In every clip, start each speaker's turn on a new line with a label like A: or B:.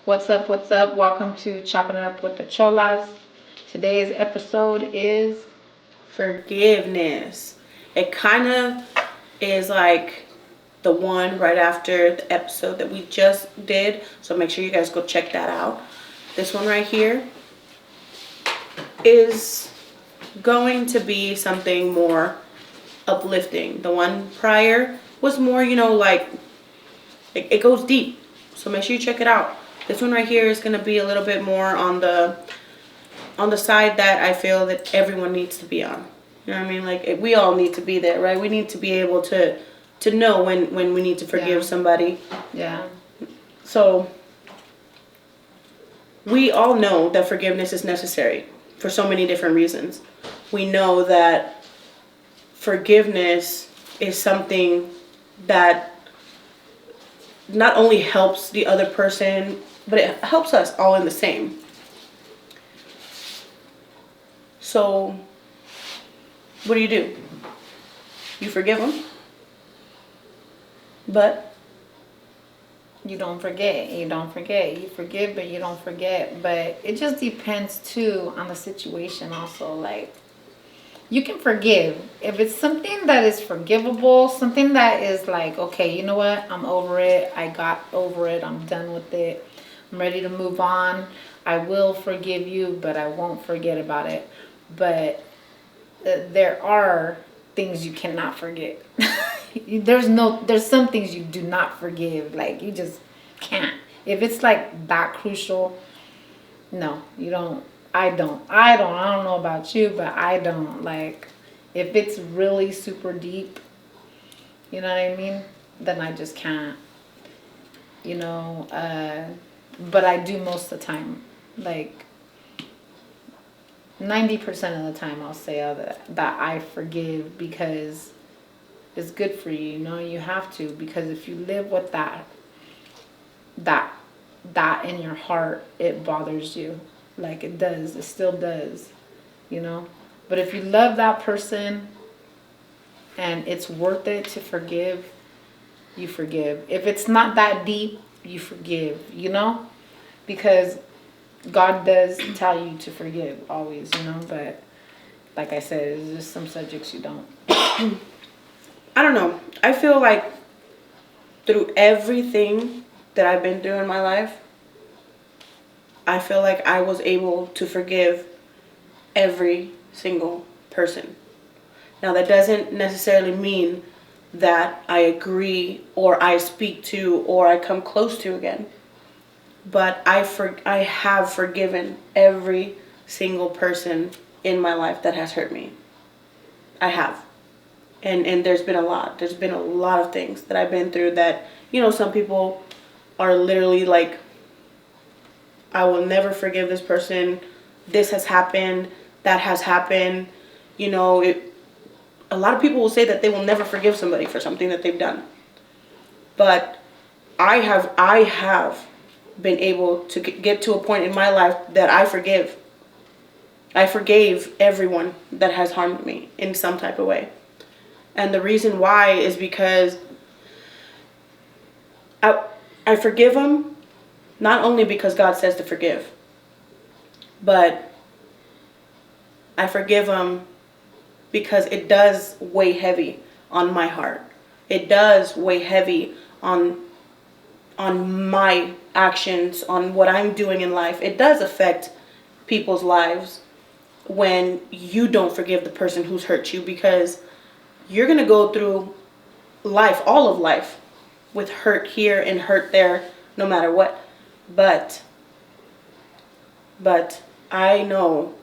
A: What's up? What's up? Welcome to Chopping It Up with the Cholas. Today's episode is
B: forgiveness. It kind of is like the one right after the episode that we just did. So make sure you guys go check that out. This one right here is going to be something more uplifting. The one prior was more, like it goes deep. So make sure you check it out. This one right here is going to be a little bit more on the side that I feel that everyone needs to be on. You know what I mean? Like, we all need to be there, right? We need to be able to know when we need to forgive somebody.
A: Yeah.
B: So we all know that forgiveness is necessary for so many different reasons. We know that forgiveness is something that not only helps the other person, but it helps us all in the same. So, what do? You forgive them, but
A: you don't forget. You forgive, but you don't forget. But it just depends too on the situation also. Like, you can forgive if it's something that is forgivable, something that is like, okay, you know what, I'm over it, I got over it, I'm done with it, I'm ready to move on. I will forgive you, but I won't forget about it. But there are things you cannot forget. There's some things you do not forgive. Like, you just can't. If it's like that crucial, no, you don't. I don't know about you, but I don't. Like, if it's really super deep, you know what I mean, then I just can't, but I do most of the time. Like, 90% of the time I'll say that I forgive, because it's good for you. You have to, because if you live with that in your heart, it bothers you. Like, it does. It still does. But if you love that person and it's worth it to forgive, you forgive. If it's not that deep, you forgive, because God does tell you to forgive always, but like I said, there's just some subjects you don't.
B: I don't know. I feel like through everything that I've been through in my life, I feel like I was able to forgive every single person. Now, that doesn't necessarily mean that I agree or I speak to or I come close to again. But I have forgiven every single person in my life that has hurt me. I have. And there's been a lot. There's been a lot of things that I've been through that, some people are literally like, I will never forgive this person. This has happened. That has happened. A lot of people will say that they will never forgive somebody for something that they've done. But I have been able to get to a point in my life that I forgive. I forgave everyone that has harmed me in some type of way. And the reason why is because I forgive them, not only because God says to forgive, but I forgive them because it does weigh heavy on my heart. It does weigh heavy on my actions, on what I'm doing in life. It does affect people's lives when you don't forgive the person who's hurt you, because you're going to go through life, all of life, with hurt here and hurt there, no matter what. But I know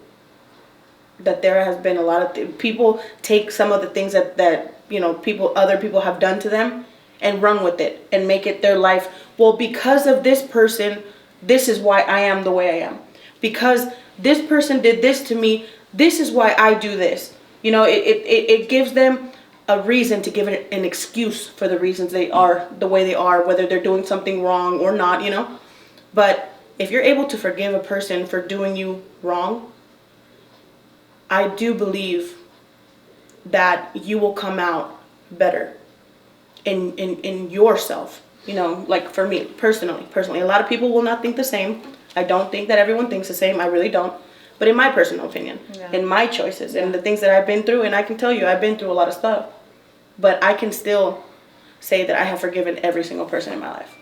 B: that there has been a lot of people take some of the things that other people have done to them and run with it and make it their life. Well, because of this person, this is why I am the way I am. Because this person did this to me, this is why I do this. It gives them a reason to give it an excuse for the reasons they are the way they are, whether they're doing something wrong or not, But if you're able to forgive a person for doing you wrong, I do believe that you will come out better in yourself. You know, like for me, personally, a lot of people will not think the same. I don't think that everyone thinks the same. I really don't. But in my personal opinion, in my choices, and the things that I've been through, and I can tell you, I've been through a lot of stuff. But I can still say that I have forgiven every single person in my life.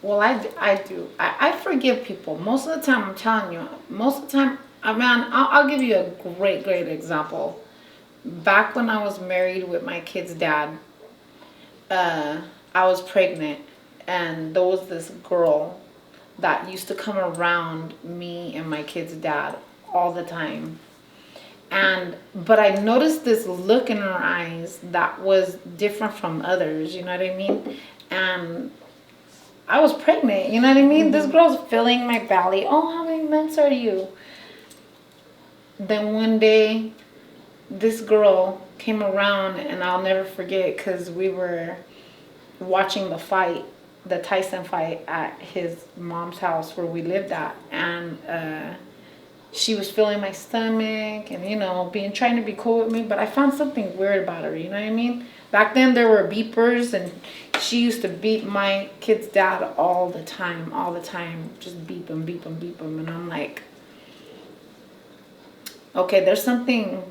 A: Well, I do. I forgive people. Most of the time, I'm telling you, most of the time, I mean, I'll give you a great example. Back when I was married with my kid's dad, I was pregnant, and there was this girl that used to come around me and my kid's dad all the time. But I noticed this look in her eyes that was different from others, you know what I mean? And I was pregnant, you know what I mean? This girl's filling my belly. Oh, how many months are you? Then one day, this girl came around, and I'll never forget, because we were watching the Tyson fight at his mom's house where we lived at. And she was feeling my stomach and, you know, trying to be cool with me. But I found something weird about her, you know what I mean? Back then, there were beepers, and she used to beep my kid's dad all the time. Just beep him. And I'm like, okay, there's something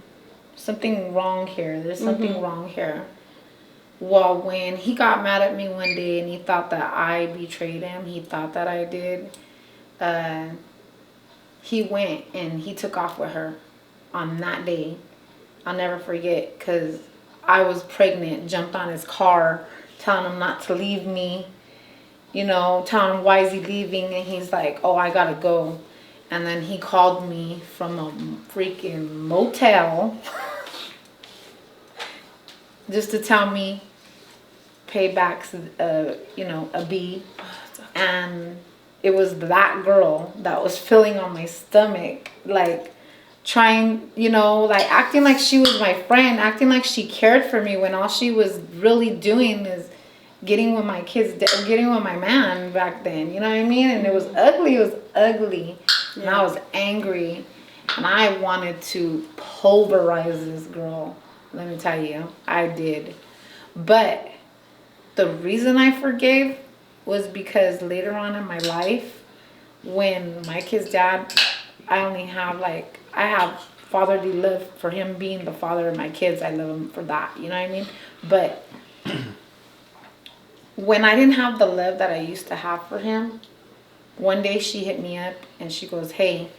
A: wrong here. There's something wrong here. Well, when he got mad at me one day and he thought that I betrayed him, he thought that I did, he went and he took off with her on that day. I'll never forget, because I was pregnant, jumped on his car, telling him not to leave me, you know, telling him why is he leaving, and he's like, oh, I gotta go. And then he called me from a freaking motel just to tell me paybacks, you know, a B. And it was that girl that was filling on my stomach, like trying, you know, like acting like she was my friend, acting like she cared for me, when all she was really doing is getting with my kids, getting with my man back then, you know what I mean? And it was ugly. And I was angry, and I wanted to pulverize this girl. Let me tell you, I did. But the reason I forgave was because later on in my life, when my kid's dad, I have fatherly love for him being the father of my kids. I love him for that, you know what I mean? But when I didn't have the love that I used to have for him, one day she hit me up and she goes, hey,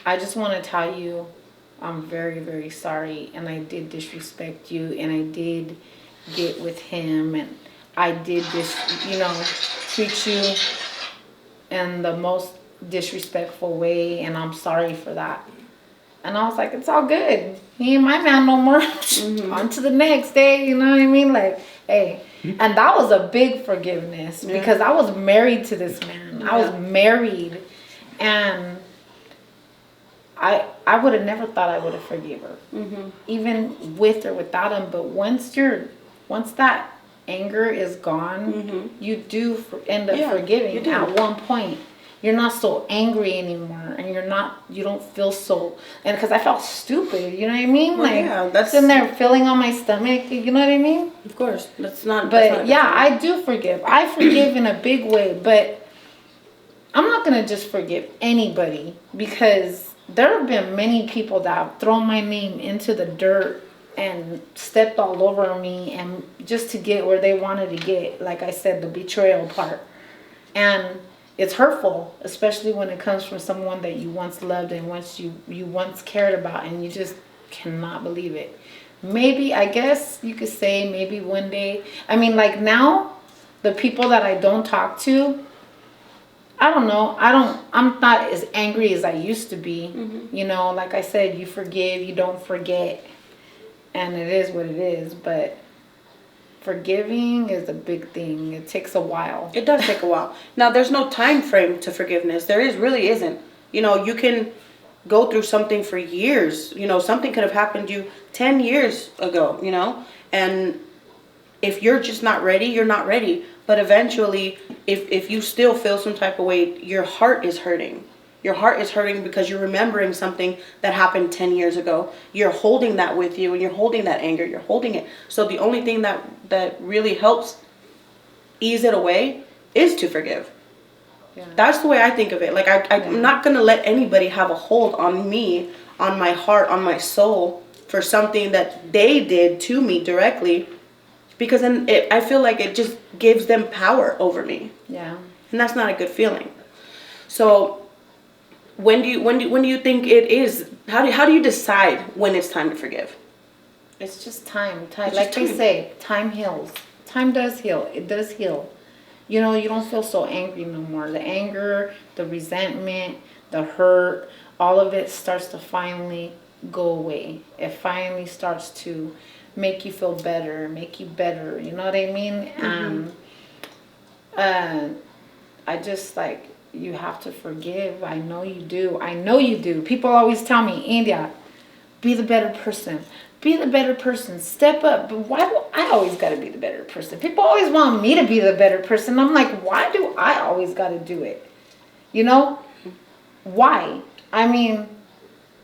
A: I just want to tell you I'm very, very sorry, and I did disrespect you, and I did get with him, and I did you know, treat you in the most disrespectful way, and I'm sorry for that. And I was like, it's all good. He ain't my man no more. On to the next day, you know what I mean? Like, hey. And that was a big forgiveness, because I was married to this man. I was married, and I would have never thought I would have forgive her, even with or without him. But once that anger is gone, you do end up forgiving at one point. You're not so angry anymore, and you don't feel so, and because I felt stupid, you know what I mean? Well, like, that's sitting there feeling on my stomach, you know what I mean?
B: Of course, that's not.
A: But yeah, I do forgive. I forgive in a big way, but I'm not gonna just forgive anybody, because there have been many people that have thrown my name into the dirt and stepped all over me, and just to get where they wanted to get, like I said, the betrayal part. And it's hurtful, especially when it comes from someone that you once loved and you once cared about, and you just cannot believe it. Maybe, I guess you could say, maybe one day, I mean, like now, the people that I don't talk to, I don't know, I'm not as angry as I used to be. You know, like I said, you forgive, you don't forget, and it is what it is. But forgiving is a big thing. It takes a while.
B: It does take a while. Now, there's no time frame to forgiveness. Really isn't. You know, you can go through something for years. You know, something could have happened to you 10 years ago, you know, and if you're just not ready, you're not ready. But eventually, if you still feel some type of way, your heart is hurting. Your heart is hurting because you're remembering something that happened 10 years ago. You're holding that with you, and you're holding that anger. You're holding it. So the only thing that really helps ease it away is to forgive.
A: Yeah.
B: That's the way I think of it. Like, I'm not going to let anybody have a hold on me, on my heart, on my soul for something that they did to me directly, because then I feel like it just gives them power over me.
A: Yeah.
B: And that's not a good feeling. So when do you think it is? How do you decide when it's time to forgive?
A: It's just time.
B: It's
A: Like
B: just
A: they
B: time.
A: say, time heals. Time does heal. It does heal. You know, you don't feel so angry no more. The anger, the resentment, the hurt, all of it starts to finally go away. It finally starts to make you feel better, make you better. You know what I mean? I just like, you have to forgive. I know you do. I know you do. People always tell me, India, be the better person. Be the better person. Step up. But why do I always got to be the better person? People always want me to be the better person. I'm like, why do I always got to do it? You know? Why? I mean,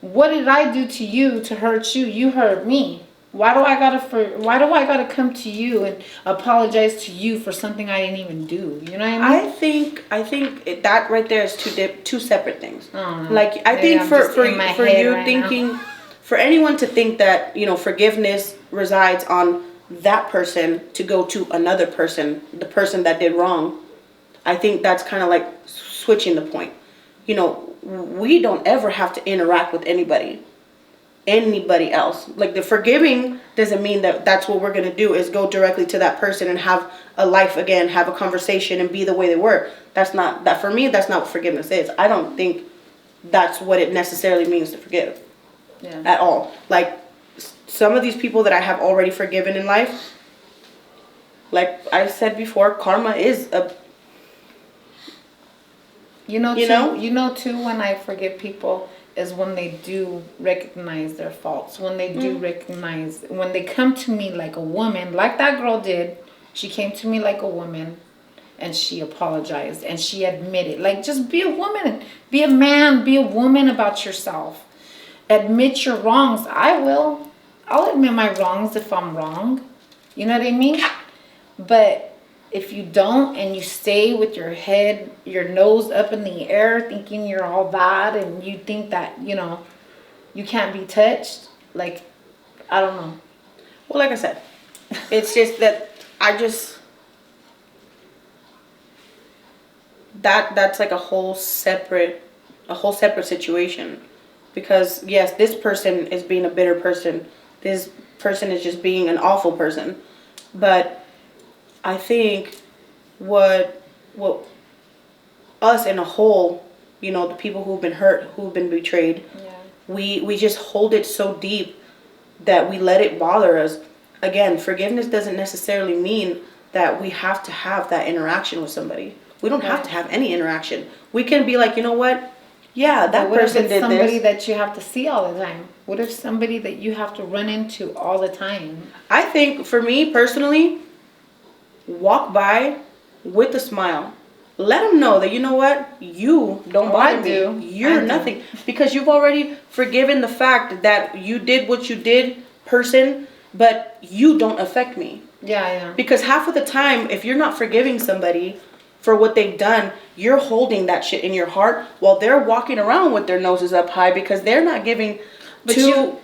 A: what did I do to you to hurt you? You hurt me. Why do I gotta come to you and apologize to you for something I didn't even do? You know what I mean?
B: I think that right there is two separate things. Like, I
A: Maybe
B: think
A: I'm
B: for
A: just in my head
B: you
A: right
B: thinking,
A: now.
B: for anyone to think that, you know, forgiveness resides on that person to go to another person, the person that did wrong, I think that's kind of like switching the point. You know, we don't ever have to interact with anybody else. Like, the forgiving doesn't mean that that's what we're going to do is go directly to that person and have a life again, have a conversation and be the way they were. That's not that, for me, that's not what forgiveness is. I don't think that's what it necessarily means to forgive.
A: Yeah.
B: At all. Like, some of these people that I have already forgiven in life, like I said before, karma is a,
A: You know too, when I forgive people is when they do recognize their faults. When they do recognize, when they come to me like a woman, like that girl did. She came to me like a woman and she apologized and she admitted. Like, just be a woman. Be a man. Be a woman about yourself. Admit your wrongs. I'll admit my wrongs if I'm wrong. You know what I mean? But if you don't and you stay with your head, your nose up in the air, thinking you're all bad and you think that, you know, you can't be touched, like, I don't know.
B: well, like I said, it's just that that's like a whole separate situation. Because yes, this person is being a bitter person. This person is just being an awful person. But I think what us in a whole, you know, the people who've been hurt, who've been betrayed, we just hold it so deep that we let it bother us. Again, forgiveness doesn't necessarily mean that we have to have that interaction with somebody. We don't have to have any interaction. We can be like, you know what? Yeah, that person did this.
A: What if it's somebody that you have to see all the time? What if somebody that you have to run into all the time?
B: I think for me personally, walk by with a smile. Let them know that, you know what, you don't bother me. You're nothing. Because you've already forgiven the fact that you did what you did, person, but you don't affect me.
A: Yeah.
B: Because half of the time, if you're not forgiving somebody for what they've done, you're holding that shit in your heart while they're walking around with their noses up high because they're not giving two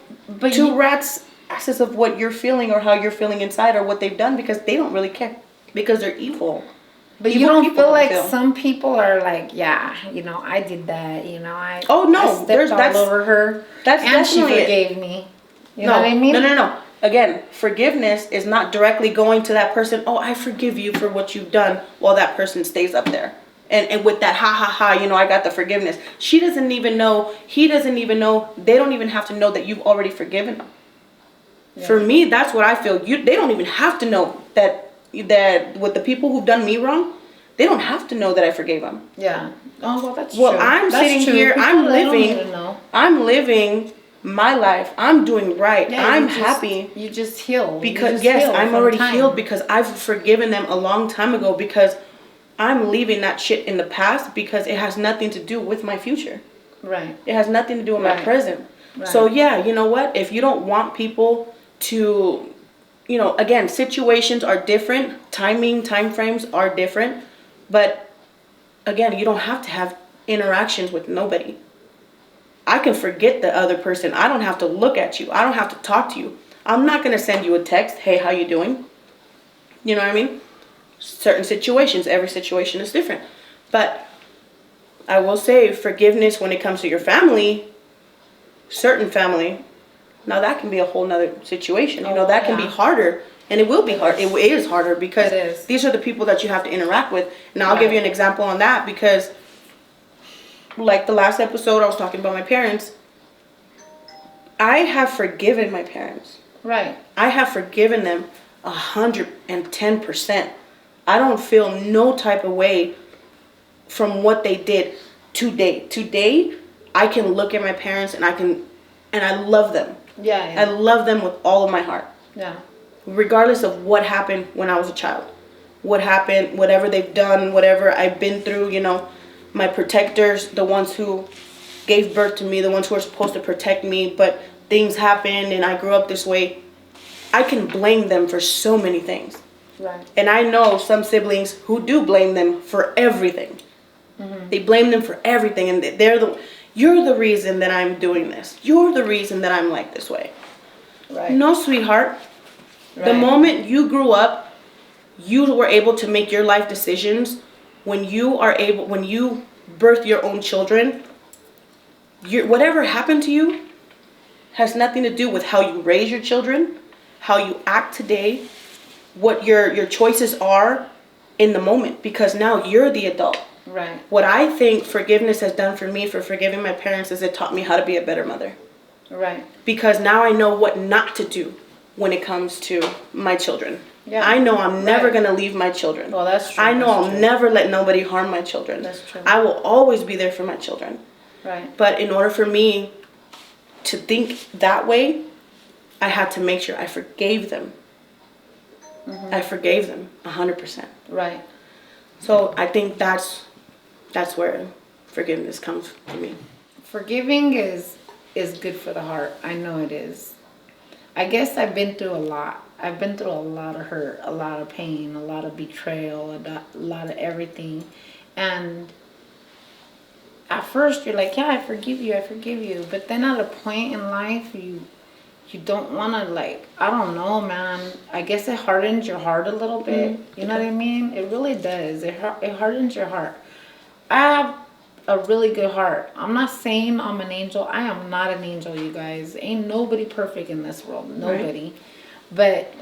B: rats asses of what you're feeling or how you're feeling inside or what they've done, because they don't really care, because they're evil.
A: But you don't feel like some people are like, yeah, you know, I did that, you know, I stepped all over her, and she forgave me. You know what I mean?
B: No. Again, forgiveness is not directly going to that person, oh, I forgive you for what you've done, while that person stays up there. And with that, you know, I got the forgiveness. She doesn't even know, he doesn't even know, they don't even have to know that you've already forgiven them. Yeah. For me, that's what I feel. They don't even have to know that with the people who've done me wrong, they don't have to know that I forgave them.
A: Yeah. Oh, well, that's
B: true.
A: Well,
B: I'm sitting here, I'm living my life. I'm doing right. Yeah, I'm happy.
A: You just heal.
B: Because I'm already healed because I've forgiven them a long time ago, because I'm leaving that shit in the past because it has nothing to do with my future.
A: Right.
B: It has nothing to do with my present. Right. So yeah, you know what? If you don't want people to again, situations are different, time frames are different, but again, you don't have to have interactions with nobody. I can forget the other person. I don't have to look at you. I don't have to talk to you. I'm not going to send you a text, hey, how you doing? You know what I mean? Certain situations, every situation is different. But I will say forgiveness when it comes to your family, certain family, now that can be a whole nother situation. That can be harder. And it will be hard. It is harder because these are the people that you have to interact with. And I'll give you an example on that because, like the last episode, I was talking about my parents. I have forgiven my parents.
A: Right.
B: I have forgiven them 110%. I don't feel no type of way from what they did today. Today, I can look at my parents and I love them.
A: Yeah.
B: I love them with all of my heart.
A: Yeah.
B: Regardless of what happened when I was a child. What happened, whatever they've done, whatever I've been through, my protectors, the ones who gave birth to me, the ones who are supposed to protect me, but things happened and I grew up this way. I can blame them for so many things.
A: Right.
B: And I know some siblings who do blame them for everything. Mm-hmm. They blame them for everything, and you're the reason that I'm doing this. You're the reason that I'm like this way.
A: Right.
B: No, sweetheart.
A: Right.
B: The moment you grew up, you were able to make your life decisions. When you birth your own children, whatever happened to you has nothing to do with how you raise your children, how you act today, what your choices are in the moment, because now you're the adult.
A: Right.
B: What I think forgiveness has done for me for forgiving my parents is it taught me how to be a better mother.
A: Right.
B: Because now I know what not to do when it comes to my children. Yeah. I know I'm never going to leave my children.
A: Well, that's true.
B: I know I'll never let nobody harm my children.
A: That's true.
B: I will always be there for my children.
A: Right.
B: But in order for me to think that way, I had to make sure I forgave them. Mm-hmm. I forgave them 100%.
A: Right.
B: So I think that's where forgiveness comes for me.
A: Forgiving is good for the heart. I know it is. I guess I've been through a lot. I've been through a lot of hurt, a lot of pain, a lot of betrayal, a lot of everything. And at first you're like, yeah, I forgive you. But then at a point in life, you don't want to, I don't know, man. I guess it hardens your heart a little bit. Mm-hmm. You know what I mean? It really does. It hardens your heart. I have a really good heart. I'm not saying I'm an angel. I am not an angel, you guys. Ain't nobody perfect in this world. Nobody. Right. But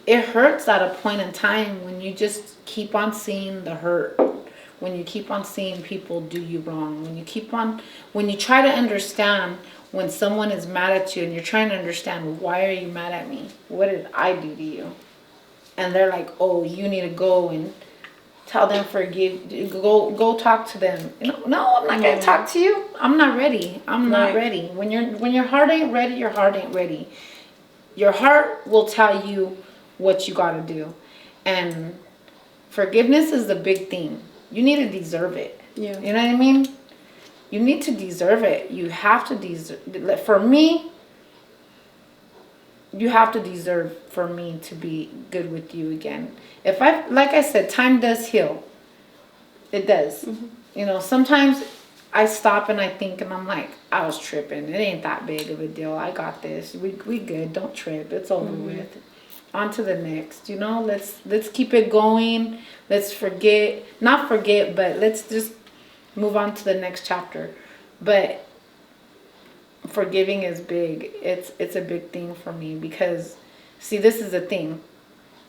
A: it hurts at a point in time when you just keep on seeing the hurt. When you keep on seeing people do you wrong. When you try to understand when someone is mad at you and you're trying to understand, why are you mad at me? What did I do to you? And they're like, oh, you need to go and tell them forgive. Go talk to them. No, I'm not gonna talk to you. I'm not ready. I'm not ready. When your heart ain't ready, your heart ain't ready. Your heart will tell you what you gotta do. And forgiveness is the big thing. You need to deserve it. Yeah. You know what I mean? You need to deserve it. You have to deserve. For me, you have to deserve for me to be good with you again. Like I said, time does heal. It does. Mm-hmm. Sometimes I stop and I think and I'm like, I was tripping. It ain't that big of a deal. I got this. We good. Don't trip. It's over with. On to the next. Let's keep it going. Let's not forget, but let's just move on to the next chapter. But forgiving is big. It's a big thing for me because, see, this is the thing.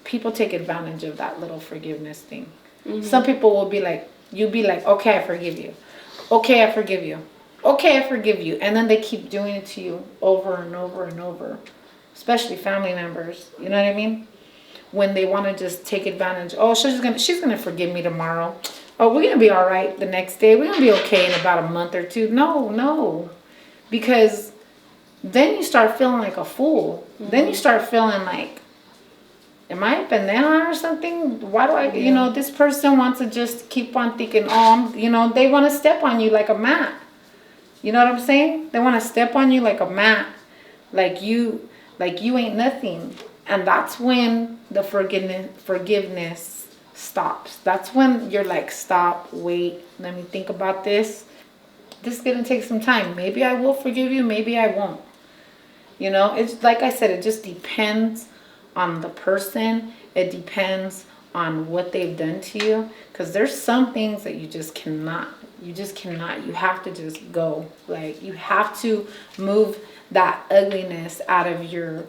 A: People take advantage of that little forgiveness thing. Mm-hmm. Some people will be like, you'll be like, okay, I forgive you. Okay, I forgive you. Okay, I forgive you. And then they keep doing it to you over and over and over. Especially family members. You know what I mean? When they want to just take advantage. Oh, she's gonna forgive me tomorrow. Oh, we're gonna be all right the next day. We're gonna be okay in about a month or two. No. Because then you start feeling like a fool. Mm-hmm. Then you start feeling like, am I a banana or something? Why do I, this person wants to just keep on thinking, they want to step on you like a mat. You know what I'm saying? They want to step on you like a mat. Like you ain't nothing. And that's when the forgiveness stops. That's when you're like, stop, wait, let me think about this. This is gonna take some time. Maybe I will forgive you, maybe I won't. You know, it's like I said, it just depends on the person. It depends on what they've done to you. Because there's some things that you just cannot. You just cannot. You have to just go. Like, you have to move that ugliness out of your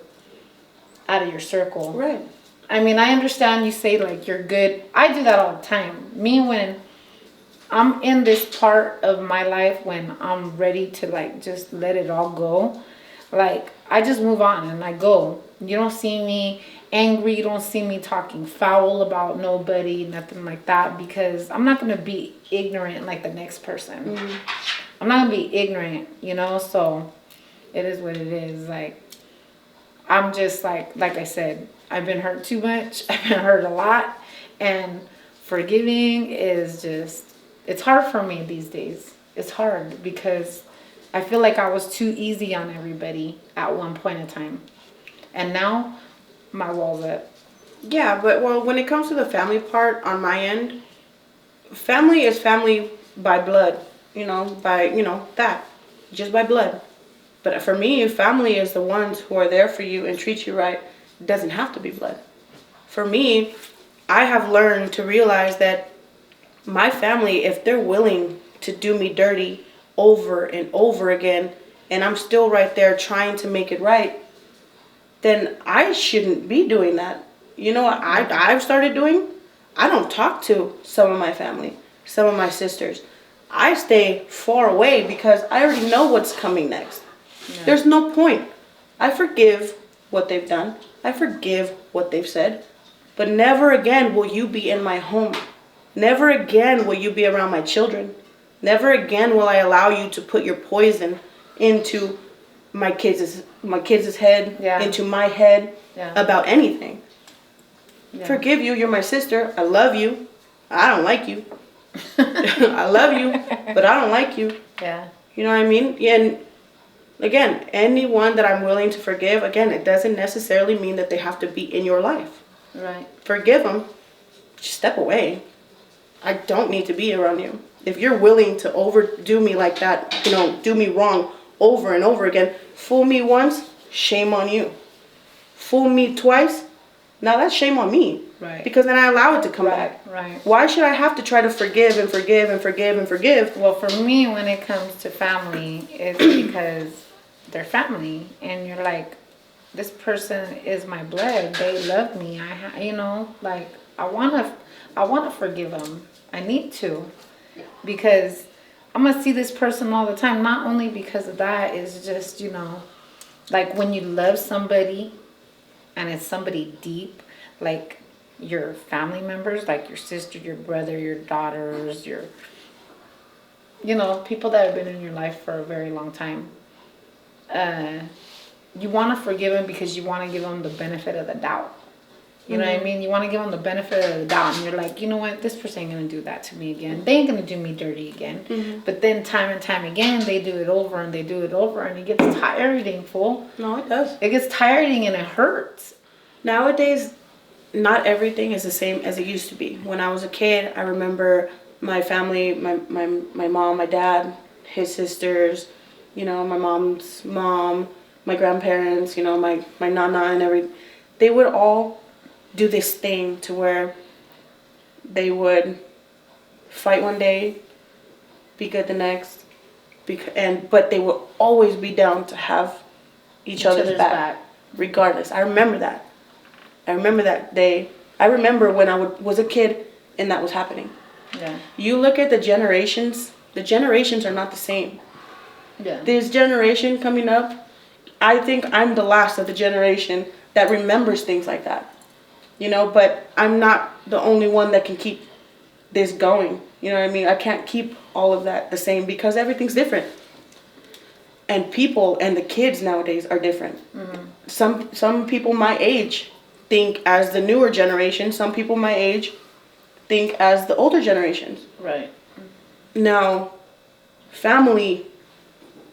A: circle.
B: Right.
A: I mean, I understand you say like you're good. I do that all the time. Me, when I'm in this part of my life when I'm ready to like just let it all go, like I just move on and I go. You don't see me angry. You don't see me talking foul about nobody, nothing like that, because I'm not going to be ignorant like the next person. I'm not going to be ignorant, you know? So it is what it is. Like, I'm just like I said, I've been hurt too much. I've been hurt a lot. And forgiving is just, it's hard for me these days. It's hard because I feel like I was too easy on everybody at one point in time. And now my wall's up.
B: Yeah, but well, when it comes to the family part on my end, family is family by blood, that, just by blood. But for me, family is the ones who are there for you and treat you right. It doesn't have to be blood. For me, I have learned to realize that my family, if they're willing to do me dirty over and over again, and I'm still right there trying to make it right, then I shouldn't be doing that. You know what I've started doing? I don't talk to some of my family, some of my sisters. I stay far away because I already know what's coming next. Yeah. There's no point. I forgive what they've done. I forgive what they've said. But never again will you be in my home. Never again will you be around my children. Never again will I allow you to put your poison into my kids' head, into my head, about anything. Yeah. Forgive you. You're my sister. I love you. I don't like you. I love you, but I don't like you.
A: Yeah.
B: You know what I mean? And again, anyone that I'm willing to forgive, again, it doesn't necessarily mean that they have to be in your life.
A: Right.
B: Forgive them. Just step away. I don't need to be around you. If you're willing to overdo me like that, do me wrong over and over again, fool me once, shame on you. Fool me twice, now that's shame on me.
A: Right.
B: Because then I allow it to come back.
A: Right.
B: Why should I have to try to forgive and forgive and forgive and forgive?
A: Well, for me, when it comes to family, it's because they're family. And you're like, this person is my blood. They love me. I want to forgive them. I need to. Because I'm going to see this person all the time. Not only because of that, it's just, like when you love somebody and it's somebody deep, like your family members, like your sister, your brother, your daughters, people that have been in your life for a very long time. You want to forgive them because you want to give them the benefit of the doubt. You know what I mean? You want to give them the benefit of the doubt. And you're like, you know what? This person ain't going to do that to me again. They ain't going to do me dirty again. Mm-hmm. But then time and time again, they do it over and they do it over. And it gets tiring, fool.
B: No, it does.
A: It gets tiring and it hurts.
B: Nowadays, not everything is the same as it used to be. When I was a kid, I remember my family, my mom, my dad, his sisters, my mom's mom, my grandparents, my nana and everything. They would all do this thing to where they would fight one day, be good the next, but they would always be down to have each other's back, regardless. I remember that. I remember that day. I remember when I was a kid and that was happening.
A: Yeah.
B: You look at the generations are not the same.
A: Yeah.
B: This generation coming up, I think I'm the last of the generation that remembers things like that. But I'm not the only one that can keep this going. You know what I mean? I can't keep all of that the same because everything's different. And people and the kids nowadays are different. Mm-hmm. Some people my age think as the newer generation. Some people my age think as the older generations.
A: Right.
B: Now, family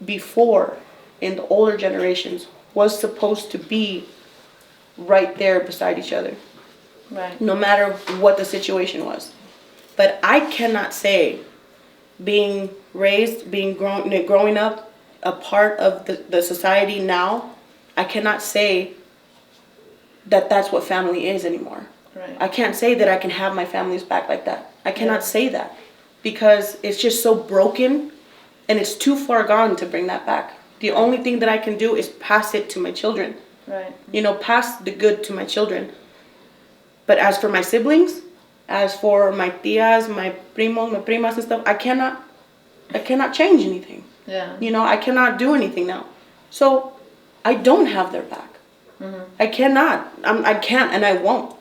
B: before in the older generations was supposed to be right there beside each other,
A: Right.
B: no matter what the situation was. But I cannot say being raised, growing up, a part of the society now, I cannot say that that's what family is anymore.
A: Right.
B: I can't say that I can have my family's back like that. I cannot
A: Yeah.
B: say that because it's just so broken and it's too far gone to bring that back. The only thing that I can do is pass it to my children.
A: Right.
B: You know, pass the good to my children. But as for my siblings, as for my tias, my primos, my primas and stuff, I cannot change anything.
A: Yeah.
B: You know, I cannot do anything now. So I don't have their back.
A: Mm-hmm.
B: I cannot. I can't and I won't.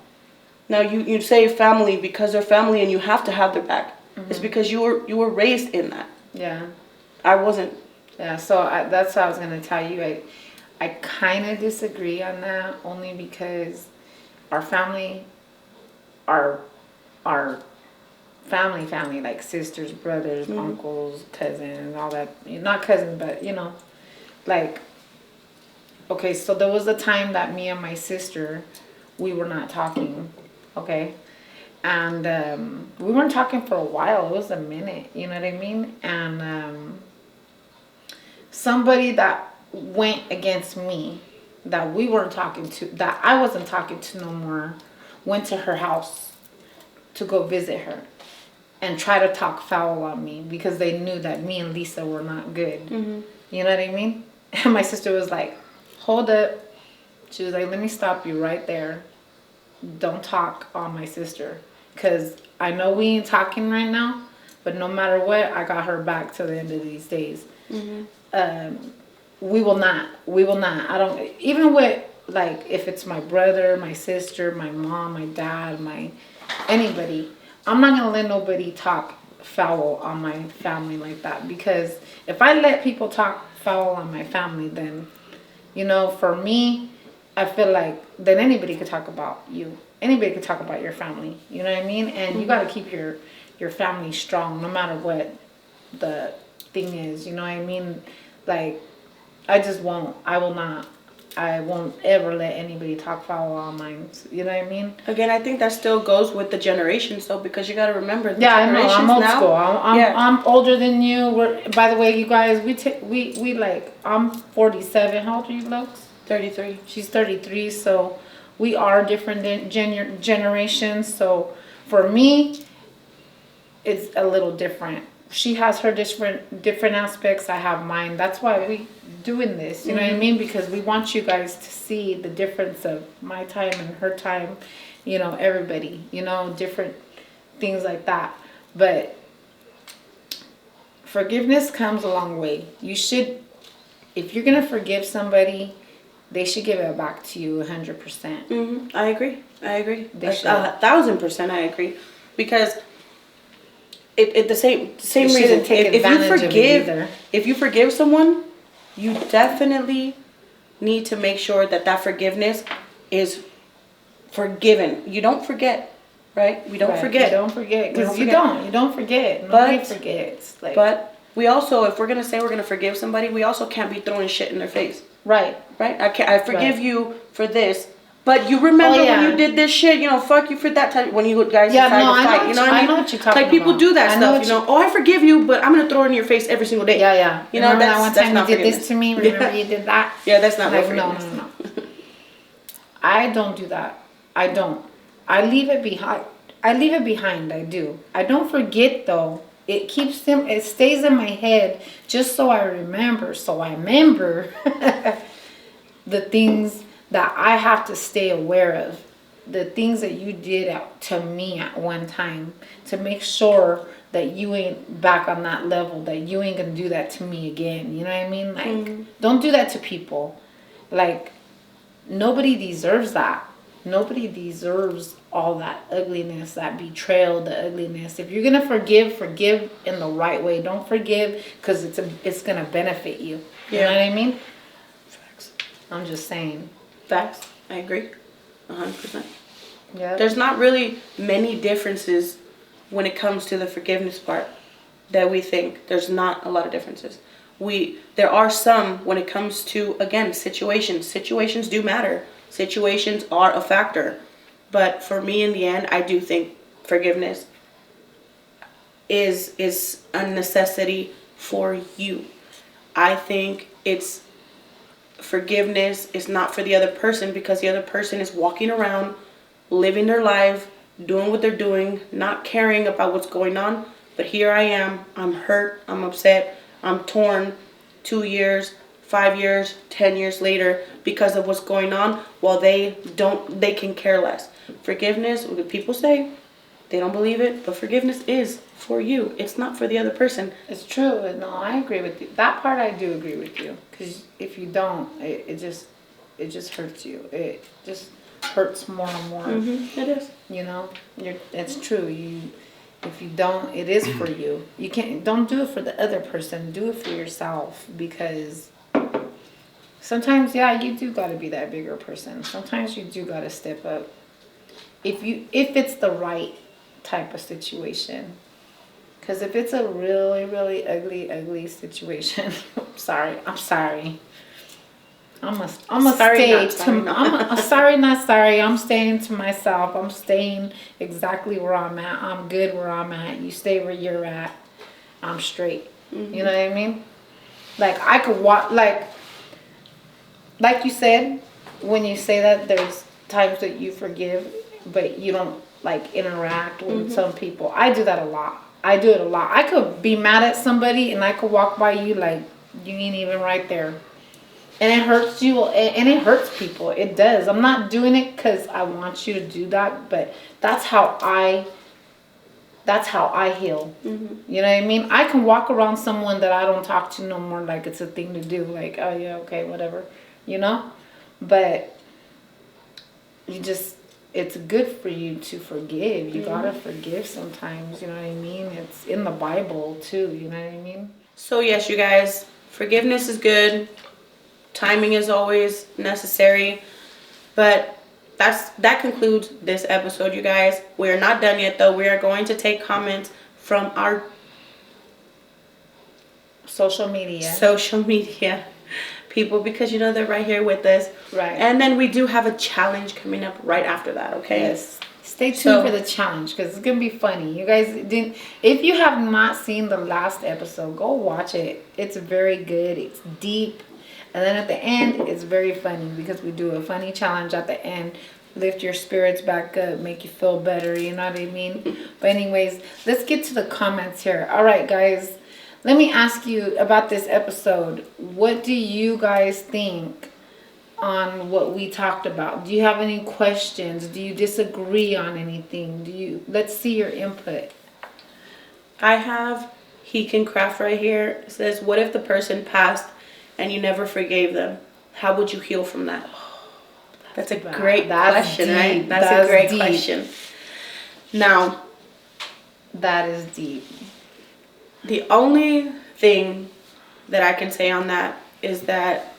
B: Now you say family because they're family and you have to have their back.
A: Mm-hmm.
B: It's because you were raised in that.
A: Yeah.
B: I wasn't.
A: Yeah. So that's what I was gonna tell you. I kind of disagree on that only because our family, our family, like sisters, brothers, uncles, cousins, all that. Not cousins, but like. Okay, so there was a time that me and my sister, we were not talking, okay? And we weren't talking for a while. It was a minute, you know what I mean? And somebody that went against me, that we weren't talking to, that I wasn't talking to no more, went to her house to go visit her and try to talk foul on me because they knew that me and Lisa were not good.
B: Mm-hmm.
A: You know what I mean? And my sister was like, hold up. She was like, let me stop you right there. Don't talk on my sister. Because I know we ain't talking right now, but no matter what, I got her back to the end of these days.
B: Mm-hmm.
A: We will not. I don't, even with, like, if it's my brother, my sister, my mom, my dad, anybody, I'm not going to let nobody talk foul on my family like that. Because if I let people talk foul on my family, then for me, I feel like then anybody could talk about you. Anybody could talk about your family. You know what I mean? And you got to keep your family strong no matter what the thing is. You know what I mean? Like, I just won't. I will not. I won't ever let anybody talk foul on mine. You know what I mean?
B: Again, I think that still goes with the generations, though, because you got to remember the
A: I know.
B: generations
A: I'm old
B: now.
A: school. I'm older than you. By the way, you guys, we like, I'm 47. How old are you, Lux?
B: 33.
A: She's 33, so we are different generations. So for me, it's a little different. She has her different aspects. I have mine. That's why we doing this. You know what I mean? Because we want you guys to see the difference of my time and her time. Everybody. Different things like that. But forgiveness comes a long way. You should, if you're gonna forgive somebody, they should give it back to you 100%.
B: Mm-hmm. I agree.
A: They should.
B: 1,000% I agree. Because the same
A: They
B: reason.
A: shouldn't take advantage of it either.
B: If you forgive someone, you definitely need to make sure that forgiveness is forgiven. You don't forget, right? We don't
A: Right.
B: forget.
A: You don't forget, because you don't forget. Nobody forgets. Like,
B: but we also, if we're gonna say we're gonna forgive somebody, we also can't be throwing shit in their face.
A: right.
B: Right? I forgive you for this, but you remember when you did this shit, fuck you for that time when you guys decided to fight. You know what I mean?
A: I know what you're talking
B: like people
A: about.
B: do that stuff, oh, I forgive you, but I'm gonna throw it in your face every single day.
A: Yeah. Remember that one time
B: not
A: you did
B: forgiveness.
A: this to me? Remember you did that?
B: Yeah, that's not
A: like,
B: forgiveness.
A: No. I don't do that. I don't. I leave it behind. I do. I don't forget though. It stays in my head just so I remember. So I remember the things that I have to stay aware of. The things that you did to me at one time, to make sure that you ain't back on that level, that you ain't gonna do that to me again. You know what I mean? Like, don't do that to people. Like, nobody deserves that. Nobody deserves all that ugliness, that betrayal, the ugliness. If you're gonna forgive in the right way. Don't forgive because it's gonna benefit you. You know what I mean?
B: Facts.
A: I'm just saying.
B: Facts. I agree. 100%.
A: Yeah.
B: There's not really many differences when it comes to the forgiveness part that we think. There's not a lot of differences. There are some when it comes to, again, situations. Situations do matter. Situations are a factor. But for me, in the end, I do think forgiveness is a necessity for you. I think it's forgiveness is not for the other person because the other person is walking around, living their life, doing what they're doing, not caring about what's going on. But here I am, I'm hurt, I'm upset, I'm torn 2 years, 5 years, 10 years later because of what's going on while they can care less. Forgiveness, what people say, they don't believe it, but forgiveness is for you. It's not for the other person.
A: It's true. No, I agree with you. That part I do agree with you. Because if you don't, it just hurts you. It just hurts more and more.
B: Mm-hmm. It is.
A: You know, it's true. If you don't, it is for you. You don't do it for the other person. Do it for yourself because sometimes, yeah, you do got to be that bigger person. Sometimes you do got to step up. If it's the right type of situation. Because if it's a really, really ugly situation, I'm sorry. I'm staying to myself. I'm staying exactly where I'm at. I'm good where I'm at. You stay where you're at. I'm straight. Mm-hmm. You know what I mean? Like I could walk, like you said, when you say that, there's times that you forgive, but you don't like interact with some people. I do that a lot. I do it a lot. I could be mad at somebody and I could walk by you like you ain't even right there. And it hurts you and it hurts people. It does. I'm not doing it because I want you to do that, but that's how I heal. Mm-hmm. You know what I mean? I can walk around someone that I don't talk to no more like it's a thing to do. Like, oh yeah, okay, whatever. You know? But it's good for you to forgive. You gotta forgive sometimes, you know what I mean? It's in the Bible too, you know what I mean?
B: So yes, you guys, forgiveness is good. Timing is always necessary. But that concludes this episode, you guys. We are not done yet though. We are going to take comments from our
A: social media
B: people because they're right here with us.
A: Right.
B: And then we do have a challenge coming up right after that, okay?
A: Yes. Stay tuned for the challenge because it's going to be funny. You guys if you have not seen the last episode, go watch it. It's very good. It's deep. And then at the end, it's very funny because we do a funny challenge at the end. Lift your spirits back up, make you feel better, you know what I mean? But anyways, let's get to the comments here. All right, guys. Let me ask you about this episode. What do you guys think on what we talked about? Do you have any questions? Do you disagree on anything? Let's see your input.
B: I have He Can Craft right here. It says, what if the person passed and you never forgave them? How would you heal from that? That's a great question, right? That's a great question. Now,
A: that is deep.
B: The only thing that I can say on that is that,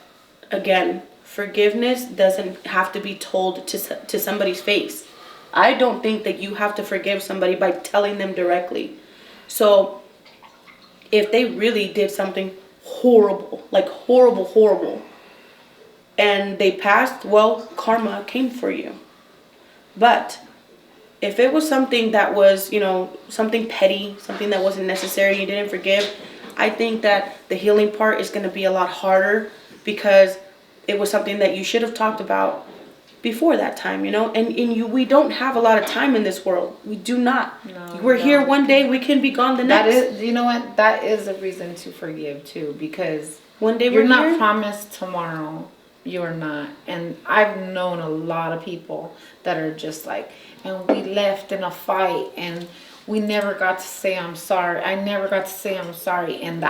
B: again, forgiveness doesn't have to be told to somebody's face. I don't think that you have to forgive somebody by telling them directly. So, if they really did something horrible, like horrible, and they passed, well, karma came for you. But if it was something that was, something petty, something that wasn't necessary, you didn't forgive, I think that the healing part is going to be a lot harder because it was something that you should have talked about before that time, and we don't have a lot of time in this world. We do not. No, we're here one day, we can be gone the next.
A: That is, you know what? That is a reason to forgive too, because
B: one day
A: you're not promised tomorrow. You're not. And I've known a lot of people that are just like, and we left in a fight and we never got to say I'm sorry. I never got to say I'm sorry. And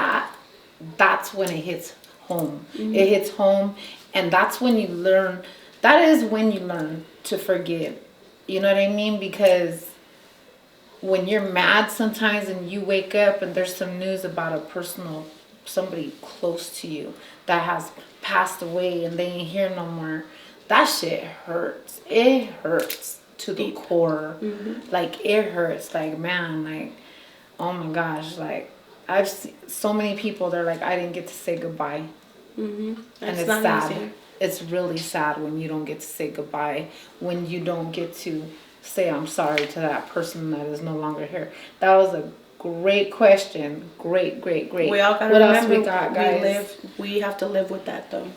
A: that's when it hits home. Mm-hmm. It hits home, and that's when you learn. That is when you learn to forgive. You know what I mean? Because when you're mad sometimes and you wake up and there's some news about somebody close to you that has passed away and they ain't here no more, that shit hurts. It hurts to the core. Mm-hmm. Like, it hurts. Like, man, like, oh my gosh. Like, I've seen so many people, they're like, I didn't get to say goodbye.
B: Mm-hmm.
A: And
B: It's
A: it's
B: not
A: sad.
B: easy.
A: It's really sad when you don't get to say goodbye, when you don't get to say I'm sorry to that person that is no longer here. That was a great question. Great, great, great.
B: We all gotta
A: What else
B: remember
A: we got, guys?
B: we have to live with that though.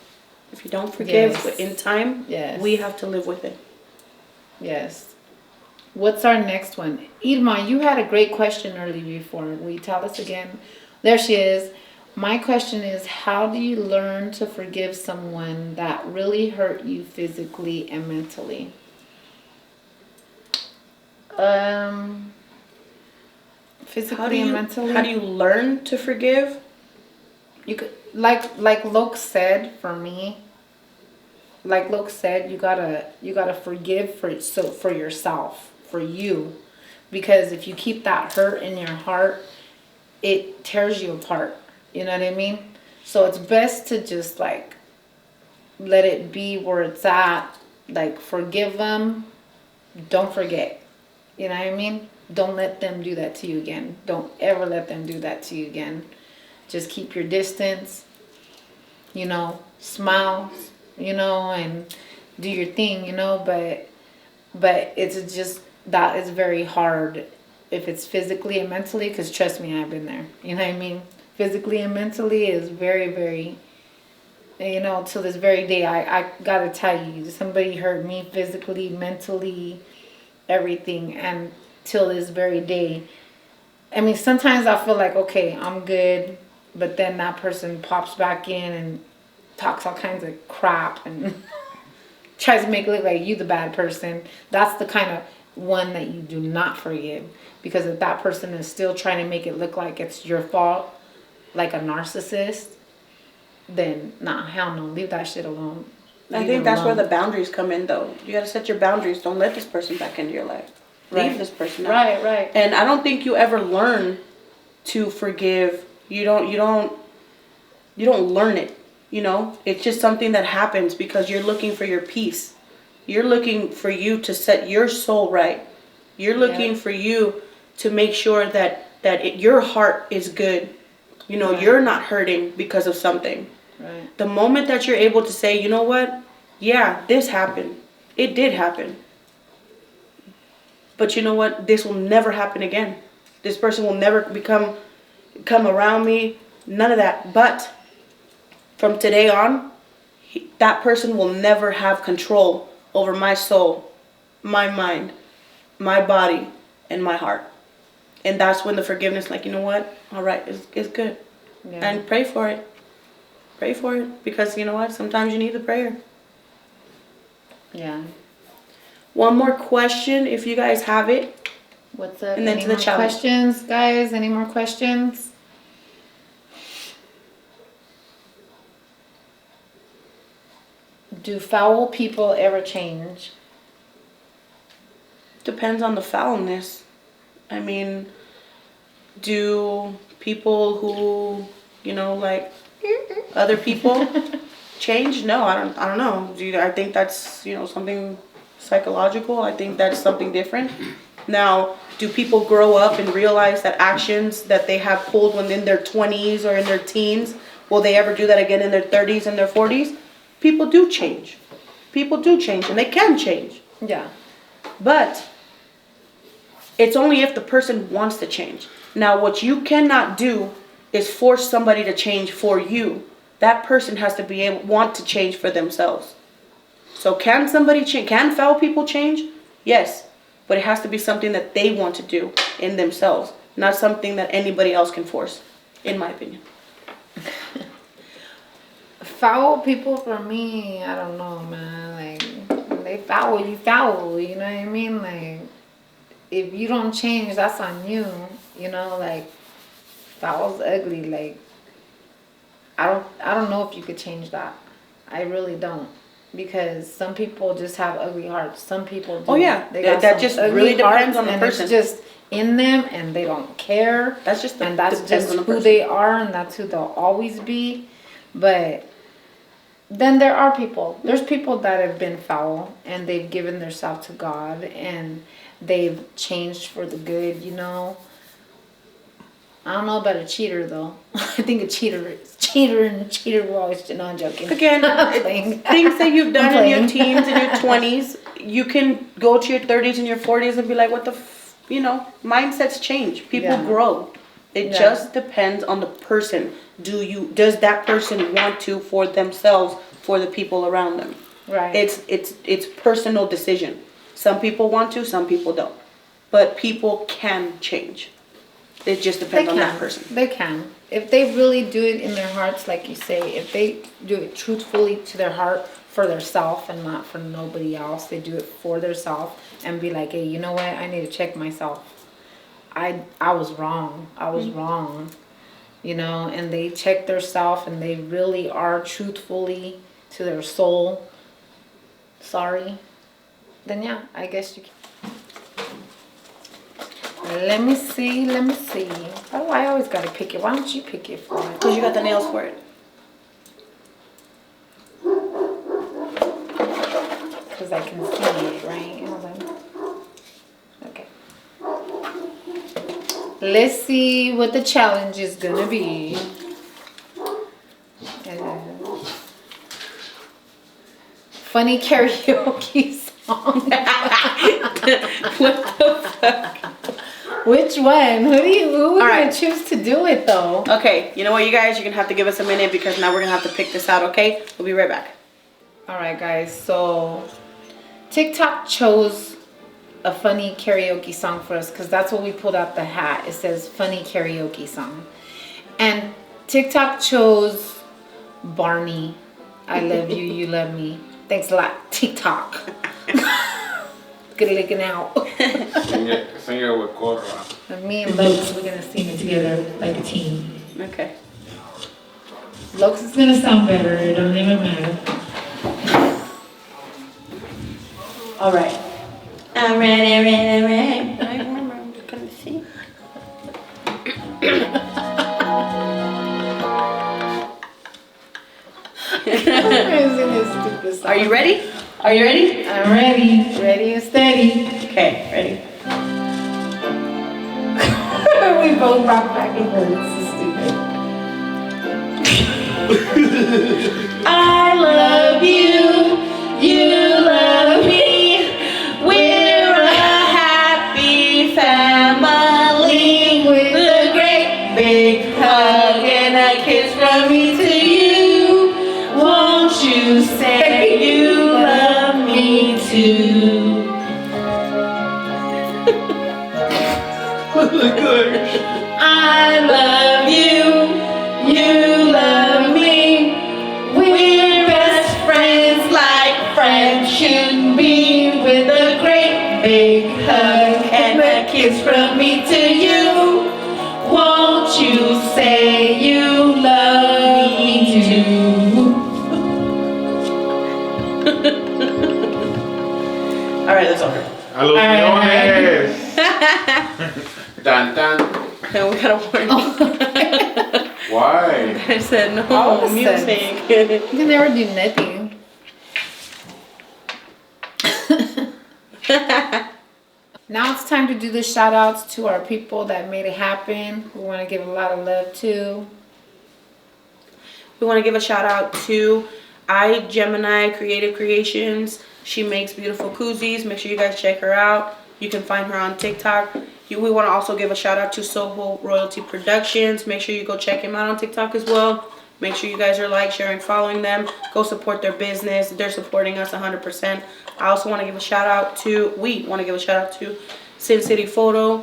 B: If you don't forgive
A: Yes.
B: in time,
A: Yes.
B: we have to live with it.
A: Yes. What's our next one? Irma, you had a great question earlier before. Will you tell us again? There she is. My question is, how do you learn to forgive someone that really hurt you physically and mentally? Um, physically and mentally.
B: How do you learn to forgive?
A: You could, like Luke said, for me, like Luke said, you gotta forgive for yourself, for you, because if you keep that hurt in your heart, it tears you apart. You know what I mean? So it's best to just like let it be where it's at. Like forgive them, don't forget. You know what I mean? Don't let them do that to you again. Don't ever let them do that to you again. Just keep your distance, smile, and do your thing, but it's just that is very hard if it's physically and mentally, because trust me, I've been there. You know what I mean? Physically and mentally is very, very, till this very day, I gotta tell you, somebody hurt me physically, mentally, everything, and till this very day. I mean, sometimes I feel like, okay, I'm good, but then that person pops back in and talks all kinds of crap and tries to make it look like you the bad person. That's the kind of one that you do not forgive. Because if that person is still trying to make it look like it's your fault, like a narcissist, then nah, hell no, leave that shit alone.
B: I think that's where the boundaries come in though. You gotta set your boundaries. Don't let this person back into your life. Leave this person out.
A: Right.
B: And I don't think you ever learn to forgive. You don't learn it. It's just something that happens because you're looking for your peace. You're looking for you to set your soul right. You're looking for you to make sure that your heart is good. You're not hurting because of something.
A: Right.
B: The moment that you're able to say, you know what? Yeah, this happened. It did happen. But you know what? This will never happen again. This person will never come around me. None of that. But from today on, that person will never have control over my soul, my mind, my body, and my heart. And that's when the forgiveness, like, you know what? All right, it's good. Yeah. And pray for it. Pray for it. Because you know what? Sometimes you need the prayer.
A: Yeah.
B: One more question, if you guys have it.
A: What's up?
B: And then
A: Any
B: to the
A: more
B: challenge.
A: Questions, guys? Any more questions? Do foul people ever change?
B: Depends on the foulness. I mean, do people who, like other people change? No, I don't know. I think that's, something psychological. I think that's something different. Now, do people grow up and realize that actions that they have pulled when in their 20s or in their teens, will they ever do that again in their 30s and their 40s? People do change. People do change, and they can change.
A: Yeah.
B: But it's only if the person wants to change. Now, what you cannot do is force somebody to change for you. That person has to want to change for themselves. So can somebody change? Can foul people change? Yes. But it has to be something that they want to do in themselves, not something that anybody else can force, in my opinion.
A: Foul people, for me, I don't know, man. Like, when they foul, you foul. You know what I mean? Like, if you don't change, that's on you. Like, foul's ugly. Like, I don't know if you could change that. I really don't. Because some people just have ugly hearts. Some people do.
B: Oh yeah, that just really depends on the person.
A: It's just in them, and they don't care.
B: That's just
A: who they are, and that's who they'll always be. But then there are people. There's people that have been foul, and they've given themselves to God, and they've changed for the good. I don't know about a cheater though. I think a cheater will always. No, I'm joking.
B: Again, things that you've done in your teens and your 20s, you can go to your 30s and your 40s and be like, what the, mindsets change. People grow. It just depends on the person. Does that person want to for themselves, for the people around them?
A: Right.
B: It's personal decision. Some people want to, some people don't. But people can change. It just depends on that person.
A: They can. If they really do it in their hearts, like you say, if they do it truthfully to their heart for their self and not for nobody else, they do it for their self and be like, hey, you know what? I need to check myself. I was wrong. I was wrong. And they check their self and they really are truthfully to their soul sorry. Then yeah, I guess you can. Let me see. Oh, I always gotta pick it. Why don't you pick it for me?
B: Because you got the nails for it.
A: Because I can see it, right? Hold on. Okay. Let's see what the challenge is gonna be. Funny karaoke song.
B: What the fuck?
A: Which one? Who are
B: All right.
A: gonna choose to do it though?
B: Okay, you know what, you guys? You're gonna have to give us a minute because now we're gonna have to pick this out, okay? We'll be right back.
A: Alright guys, so TikTok chose a funny karaoke song for us because that's what we pulled out the hat. It says funny karaoke song. And TikTok chose Barney, I love you, you love me. Thanks a lot, TikTok. Good looking out.
C: Sing it with Corra.
A: And me and Lokes, we're gonna sing it together like a team.
B: Okay.
A: Lokes is gonna sound better, it don't even matter.
B: All right. I'm ready. I'm just gonna see. Are you ready? Are you ready?
A: I'm ready. Ready and steady.
B: Okay, ready.
A: We both rock back and forth. This is stupid. I love you. You love me. We're a happy family with a great big hug and a kiss from me to you. Won't you say you love me too? I love you, you love me. We're best friends like friends should be, with a great big hug and a kiss from me to you. Won't you say you love me too?
B: All right, that's over.
C: A los leones. Tan tan.
B: We got a warning.
C: Why?
B: I said no music.
A: You can never do nothing. Now it's time to do the shout outs to our people that made it happen. We want to give a lot of love to.
B: We want to give a shout out to Gemini Creative Creations. She makes beautiful koozies. Make sure you guys check her out. You can find her on TikTok. We want to also give a shout out to Soho Royalty Productions. Make sure you go check him out on TikTok as well. Make sure you guys are sharing, following them. Go support their business. They're supporting us 100%. I also want to give a shout out to, Sin City Photo.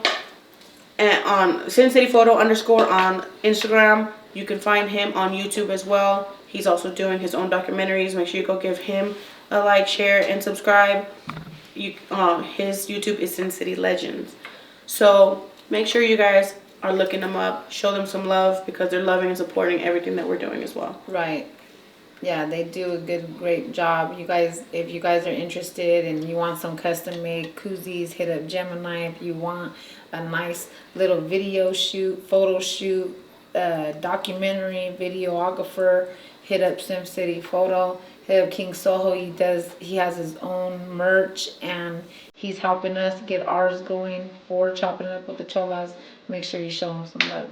B: And on Sin City Photo _ on Instagram. You can find him on YouTube as well. He's also doing his own documentaries. Make sure you go give him a like, share, and subscribe. His YouTube is Sin City Legends. So make sure you guys are looking them up. Show them some love because they're loving and supporting everything that we're doing as well.
A: Right. Yeah, they do a great job. You guys, if you guys are interested and you want some custom made koozies, hit up Gemini. If you want a nice little video shoot, photo shoot, documentary, videographer, hit up Sim City Photo. Hit up King Soho. He has his own merch and he's helping us get ours going for Chopping It Up with the Cholas. Make sure you show him some love.